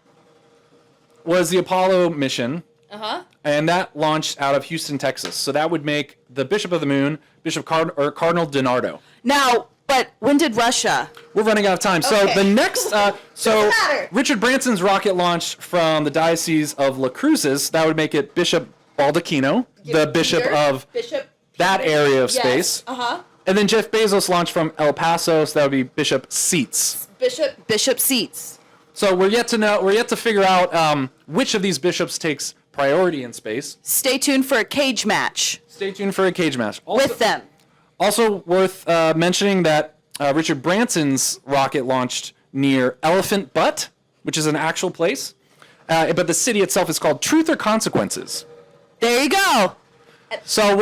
was the Apollo mission. Uh-huh. And that launched out of Houston, Texas. So that would make the bishop of the moon, Cardinal DiNardo. Now, but when did Russia? We're running out of time. Okay. So the next, Richard Branson's rocket launched from the Diocese of La Cruces. That would make it Bishop Baldacchino, the bishop of that area of space. Uh-huh. And then Jeff Bezos launched from El Paso, so that would be Bishop Seats. Bishop Seats. So we're yet to figure out which of these bishops takes priority in space. Stay tuned for a cage match. With them. Also worth mentioning that Richard Branson's rocket launched near Elephant Butte, which is an actual place. But the city itself is called Truth or Consequences. There you go. So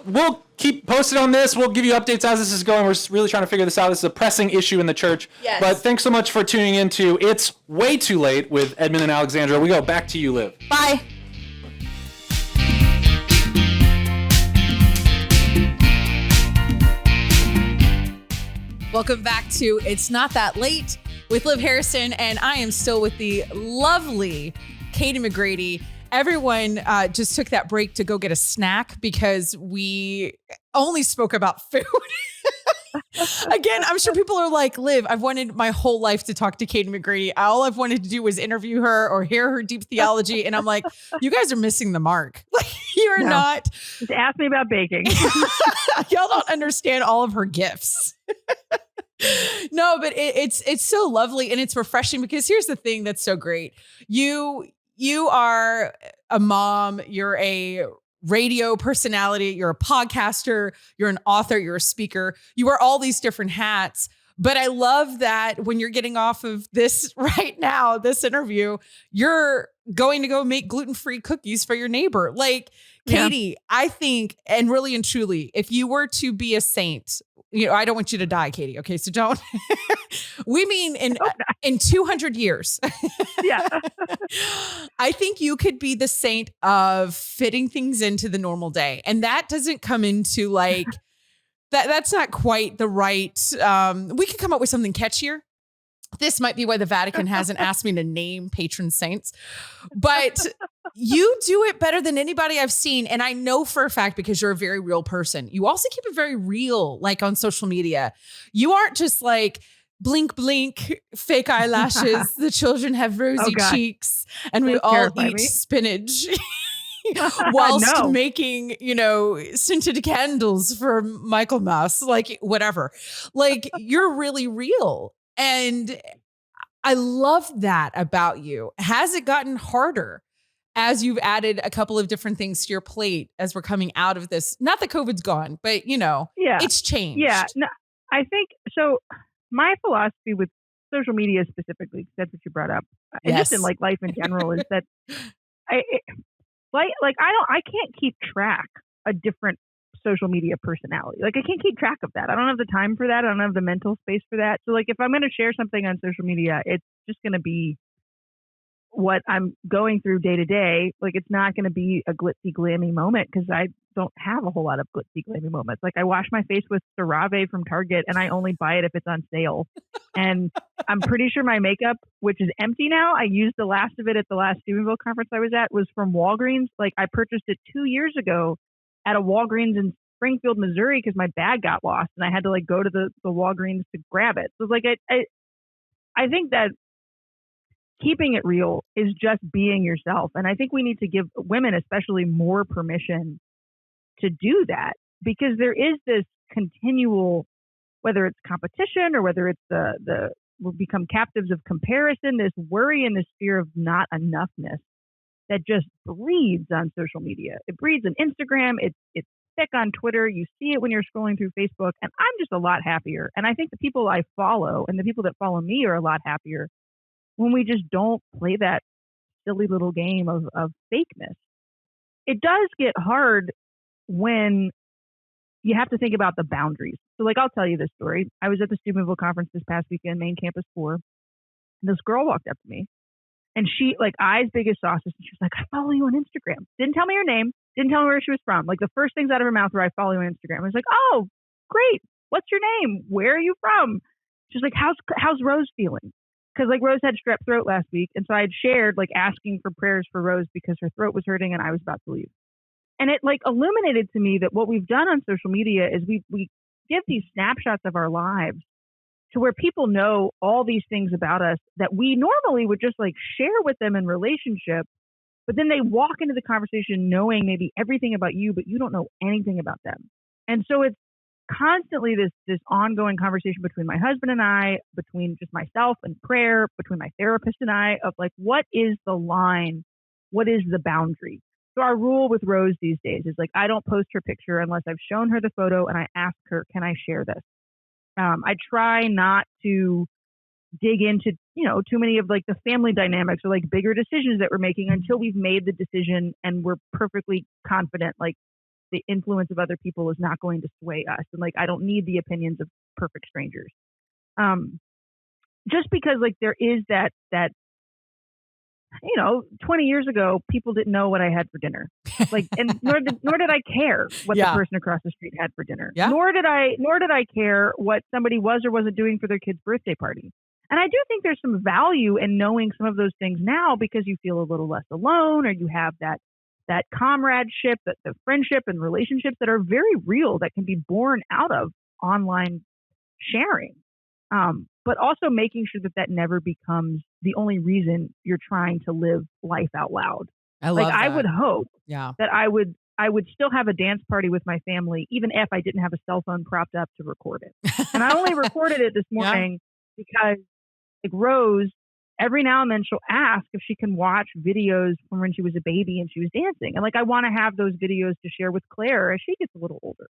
we'll keep posted on this. We'll give you updates as this is going. We're just really trying to figure this out. This is a pressing issue in the church. Yes. But thanks so much for tuning in to It's Way Too Late with Edmund and Alexandra. We go back to you, Liv. Bye. Welcome back to It's Not That Late with Liv Harrison, and I am still with the lovely Katie McGrady. Everyone just took that break to go get a snack because we only spoke about food. Again, I'm sure people are like, Liv, I've wanted my whole life to talk to Katie McGrady. All I've wanted to do was interview her or hear her deep theology. And I'm like, you guys are missing the mark. Like, you're not. Just ask me about baking. Y'all don't understand all of her gifts. No, but it's so lovely and it's refreshing because here's the thing that's so great. You are a mom, you're a radio personality, you're a podcaster, you're an author, you're a speaker, you wear all these different hats. But I love that when you're getting off of this right now, this interview, you're going to go make gluten-free cookies for your neighbor. Like, Katie, I think, and really and truly, if you were to be a saint, I don't want you to die, Katie. Okay, so don't. We mean in 200 years. Yeah. I think you could be the saint of fitting things into the normal day. And that doesn't come into like, that's not quite the right, we could come up with something catchier. This might be why the Vatican hasn't asked me to name patron saints. But You do it better than anybody I've seen. And I know for a fact, because you're a very real person, you also keep it very real, like on social media. You aren't just like blink, blink, fake eyelashes. The children have rosy cheeks and we all eat spinach whilst making, scented candles for Michaelmas, like whatever. Like you're really real. And I love that about you. Has it gotten harder as you've added a couple of different things to your plate as we're coming out of this? Not that COVID's gone, but it's changed. Yeah, no, I think so. My philosophy with social media specifically, that's what you brought up, and just in like life in general, is that I can't keep track a different social media personality. Like I can't keep track of that. I don't have the time for that. I don't have the mental space for that. So like if I'm going to share something on social media, it's just going to be what I'm going through day to day. Like it's not going to be a glitzy glammy moment because I don't have a whole lot of glitzy glammy moments. Like I wash my face with CeraVe from Target and I only buy it if it's on sale. And I'm pretty sure my makeup, which is empty now, I used the last of it at the last Steubenville conference I was at, was from Walgreens. Like I purchased it 2 years ago at a Walgreens in Springfield, Missouri, because my bag got lost and I had to like go to the Walgreens to grab it. So like I think that keeping it real is just being yourself. And I think we need to give women especially more permission to do that, because there is this continual, whether it's competition or whether it's we'll become captives of comparison, this worry and this fear of not enoughness that just breeds on social media. It breeds on Instagram. It's thick on Twitter. You see it when you're scrolling through Facebook, and I'm just a lot happier. And I think the people I follow and the people that follow me are a lot happier when we just don't play that silly little game of fakeness. It does get hard when you have to think about the boundaries. So like, I'll tell you this story. I was at the Steubenville conference this past weekend, main campus 4. And this girl walked up to me and she like eyes big as saucers. And she was like, I follow you on Instagram. Didn't tell me her name. Didn't tell me where she was from. Like the first things out of her mouth were, I follow you on Instagram. I was like, oh, great. What's your name? Where are you from? She's like, how's Rose feeling? Because like Rose had strep throat last week. And so I had shared like asking for prayers for Rose because her throat was hurting and I was about to leave. And it like illuminated to me that what we've done on social media is we give these snapshots of our lives to where people know all these things about us that we normally would just like share with them in relationship. But then they walk into the conversation knowing maybe everything about you, but you don't know anything about them. And so it's constantly this ongoing conversation between my husband and I, between just myself and prayer, between my therapist and I, of like, what is the line? What is the boundary? So our rule with Rose these days is like, I don't post her picture unless I've shown her the photo and I ask her, can I share this? I try not to dig into, too many of like the family dynamics or like bigger decisions that we're making until we've made the decision and we're perfectly confident, like the influence of other people is not going to sway us. And like, I don't need the opinions of perfect strangers. Just because like there is that 20 years ago, people didn't know what I had for dinner. Like, and nor did I care what the person across the street had for dinner. Yeah. Nor did I care what somebody was or wasn't doing for their kid's birthday party. And I do think there's some value in knowing some of those things now because you feel a little less alone, or you have that comradeship, the friendship and relationships that are very real that can be born out of online sharing. But also making sure that never becomes the only reason you're trying to live life out loud. I love that. I would hope that I would still have a dance party with my family, even if I didn't have a cell phone propped up to record it. And I only recorded it this morning because like Rose, every now and then she'll ask if she can watch videos from when she was a baby and she was dancing. And like, I want to have those videos to share with Claire as she gets a little older.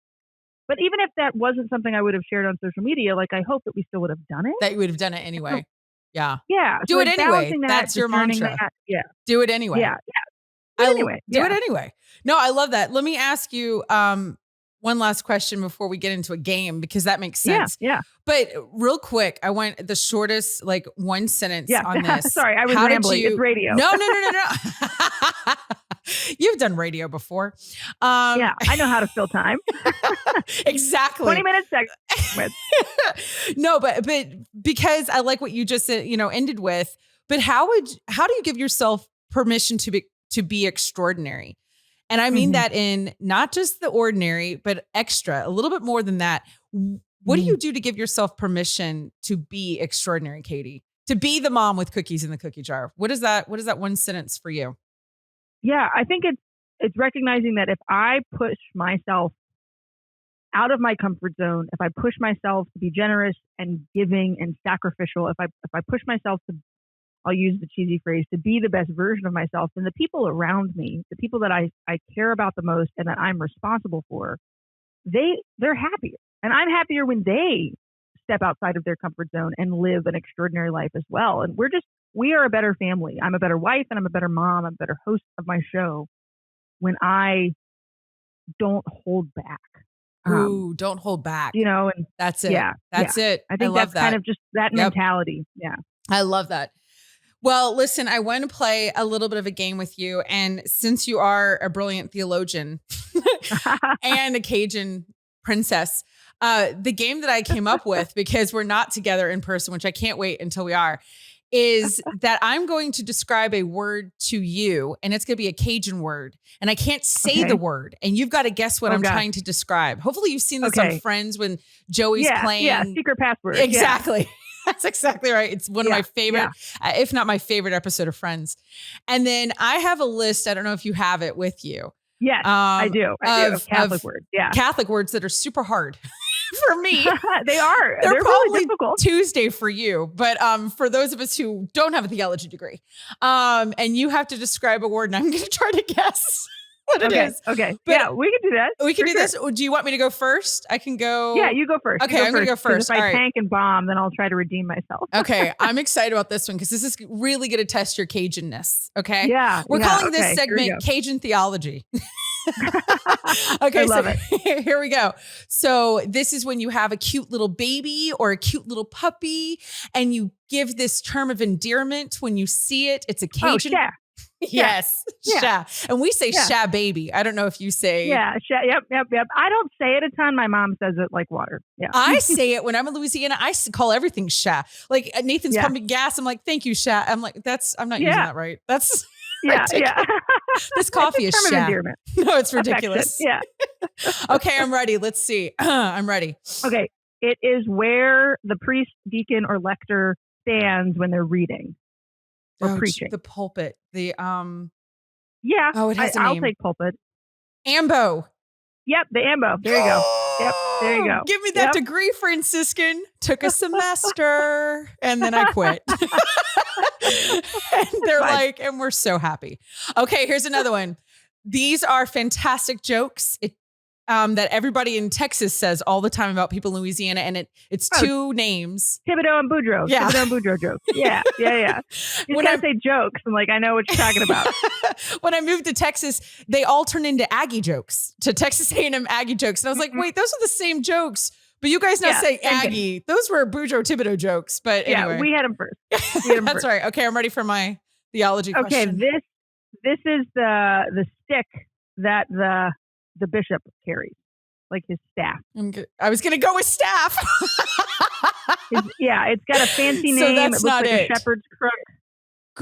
But even if that wasn't something I would have shared on social media, like I hope that we still would have done it. That you would have done it anyway. Yeah. Yeah. Do so it anyway. That's your mantra. Yeah. Do it anyway. Yeah. Do it anyway. Do it anyway. No, I love that. Let me ask you one last question before we get into a game, because that makes sense. Yeah. But real quick, I want the shortest, like one sentence on this. Sorry, I was rambling. It's radio. No. You've done radio before. Yeah, I know how to fill time. Exactly. 20 minutes segment. No, but because I like what you just said, ended with, but how do you give yourself permission to to be extraordinary. And I mean that in not just the ordinary, but extra, a little bit more than that. What do you do to give yourself permission to be extraordinary, Katie? To be the mom with cookies in the cookie jar? What is that one sentence for you? Yeah, I think it's recognizing that if I push myself out of my comfort zone, if I push myself to be generous and giving and sacrificial, if I push myself to, I'll use the cheesy phrase, to be the best version of myself, then the people around me, the people that I care about the most and that I'm responsible for, they're happier. And I'm happier when they step outside of their comfort zone and live an extraordinary life as well. And we are a better family. I'm a better wife and I'm a better mom. I'm a better host of my show when I don't hold back. Ooh, don't hold back. And that's it. Yeah. That's it. I think that's kind of just that mentality. Yeah. I love that. Well, listen, I want to play a little bit of a game with you. And since you are a brilliant theologian and a Cajun princess, the game that I came up with, because we're not together in person, which I can't wait until we are, is that I'm going to describe a word to you, and it's going to be a Cajun word, and I can't say the word, and you've got to guess what I'm trying to describe. Hopefully you've seen this on Friends when Joey's playing. Yeah, secret password. Exactly. Yeah. That's exactly right. It's one of my favorite, if not my favorite episode of Friends. And then I have a list. I don't know if you have it with you. Yes, I do. Of Catholic words. Yeah. Catholic words that are super hard for me. They are. They're probably really difficult. Tuesday for you. But for those of us who don't have a theology degree, and you have to describe a word, and I'm going to try to guess what it is. Okay. But yeah, we can do that. We can do this. Do you want me to go first? I can go. Yeah, you go first. Okay, I'm going to go first. If I tank and bomb, then I'll try to redeem myself. Okay, I'm excited about this one because this is really going to test your Cajunness. Okay. Yeah. We're calling this segment Cajun theology. Okay, I love it. Here we go. So this is when you have a cute little baby or a cute little puppy, and you give this term of endearment when you see it. It's a Cajun. Oh, sha. Yes, sha. And we say sha baby. I don't know if you say. Yeah, sha. Yep. I don't say it a ton. My mom says it like water. Yeah. I say it when I'm in Louisiana. I call everything sha. Like Nathan's pumping gas. I'm like, thank you, sha. I'm like, I'm not using that right. That's. Yeah. This coffee is sha. No, it's ridiculous. Yeah. Okay, I'm ready. Let's see. I'm ready. Okay. It is where the priest, deacon, or lector stands when they're reading or preaching. The pulpit. Yeah. Oh, it has a name. I'll take pulpit. Ambo. Yep, the ambo. There you go. Yep, there you go. Give me that degree, Franciscan. Took a semester, and then I quit. And they're like, and we're so happy. Okay, here's another one. These are fantastic jokes that everybody in Texas says all the time about people in Louisiana, and it's two names. Thibodeau and Boudreaux. Yeah. Thibodeau and Boudreaux jokes. Yeah. You When gotta say jokes, I'm like, I know what you're talking about. When I moved to Texas, they all turn into Aggie jokes, to Texas A&M Aggie jokes. And I was like, wait, those are the same jokes. But you guys now say Aggie. Those were Boudreaux Thibodeau jokes. But anyway. Yeah, we had them first. That's right. Okay, I'm ready for my theology question. Okay, this is the stick that the bishop carries, like his staff. I was going to go with staff. It's got a fancy name. So that's it looks not like it. A shepherd's crook.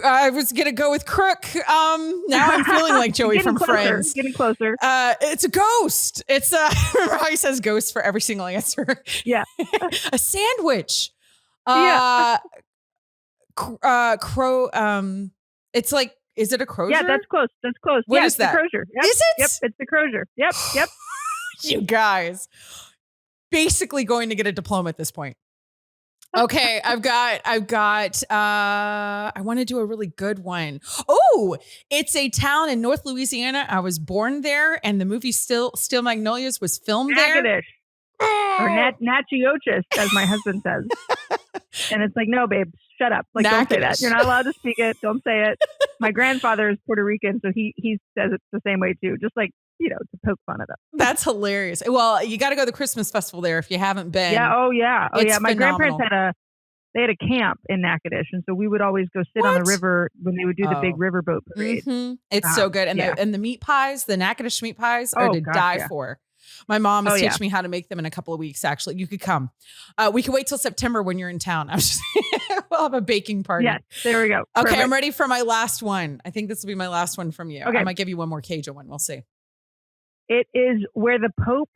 I was going to go with crook. Now I'm feeling like Joey from Friends. Getting closer. It's a ghost. It's remember how he says ghost for every single answer? Yeah. A sandwich. Crow. It's like, is it a crozier? Yeah, that's close. What is that? The crozier. Yep. Is it? Yep, it's the crozier. Yep. You guys. Basically going to get a diploma at this point. Okay, I've got I want to do a really good one. Oh, it's a town in North Louisiana. I was born there, and the movie Still Magnolias was filmed there. Natchitoches, or Natchioches, as my husband says. And it's like, no, babe, shut up. Like, don't say that. You're not allowed to speak it. Don't say it. My grandfather is Puerto Rican, so he says it the same way too. Just like, to poke fun at us. That's hilarious. Well, you got to go to the Christmas festival there if you haven't been. Yeah. Oh yeah. My phenomenal. grandparents had a camp in Natchitoches, and so we would always go sit on the river when they would do the big riverboat parade. Mm-hmm. It's so good, and the meat pies, the Natchitoches meat pies, are to die for. My mom is teaching me how to make them in a couple of weeks. Actually, you could come. We can wait till September when you're in town. We'll have a baking party. Yes, there we go. Okay, Perfect. I'm ready for my last one. I think this will be my last one from you. Okay. I might give you one more Cajun one. We'll see. It is where the Pope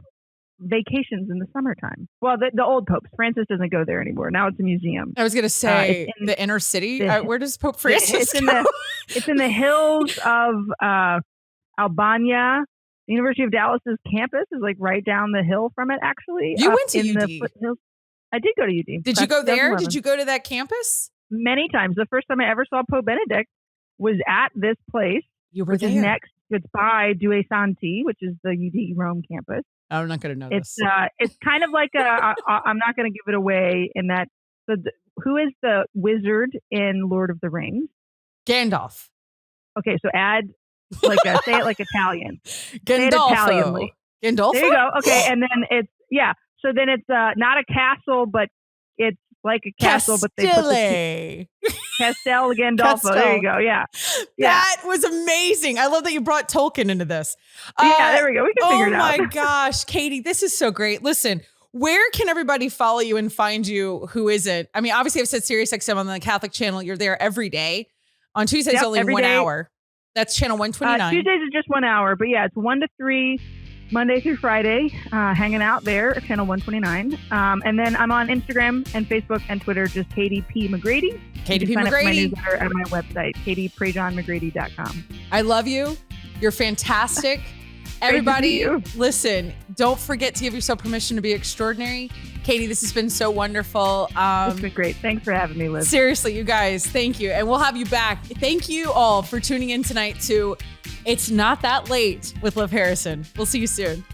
vacations in the summertime. Well, the old Popes. Francis doesn't go there anymore. Now it's a museum. I was going to say the inner city. Where does Pope Francis go? It's in the hills of Albania. The University of Dallas's campus is like right down the hill from it, actually. You went to UD. The foothills. I did go to UD. Did you go there? Did you go to that campus? Many times. The first time I ever saw Pope Benedict was at this place. You were which there. Is next. It's by Due Santi, which is the UD Rome campus. I'm not going to know this. this. It's kind of like I'm not going to give it away in that. So who is the wizard in Lord of the Rings? Gandalf. Okay, so add say it like Italian. Gandolfo. Italianly. Gandolfo? There you go. Okay, and then so then it's not a castle, but it's like a castle, but they put the Castel Gandolfo. There you go. Yeah. That was amazing. I love that you brought Tolkien into this. There we go. We can figure it out. Oh my gosh, Katie, this is so great. Listen, where can everybody follow you and find you who isn't? I mean, obviously I've said SiriusXM on the Catholic channel. You're there every day. On Tuesdays, only 1 hour. That's channel 129. Tuesdays is just 1 hour, but yeah, it's 1 to 3, Monday through Friday, hanging out there, channel 129. And then I'm on Instagram and Facebook and Twitter, just Katie P. McGrady. Katie P. Sign up for my McGrady. newsletter at my website, katieprejohnmcgrady.com. I love you. You're fantastic. Everybody, listen, don't forget to give yourself permission to be extraordinary. Katie, this has been so wonderful. It's been great. Thanks for having me, Liz. Seriously, you guys, thank you. And we'll have you back. Thank you all for tuning in tonight to It's Not That Late with Liv Harrison. We'll see you soon.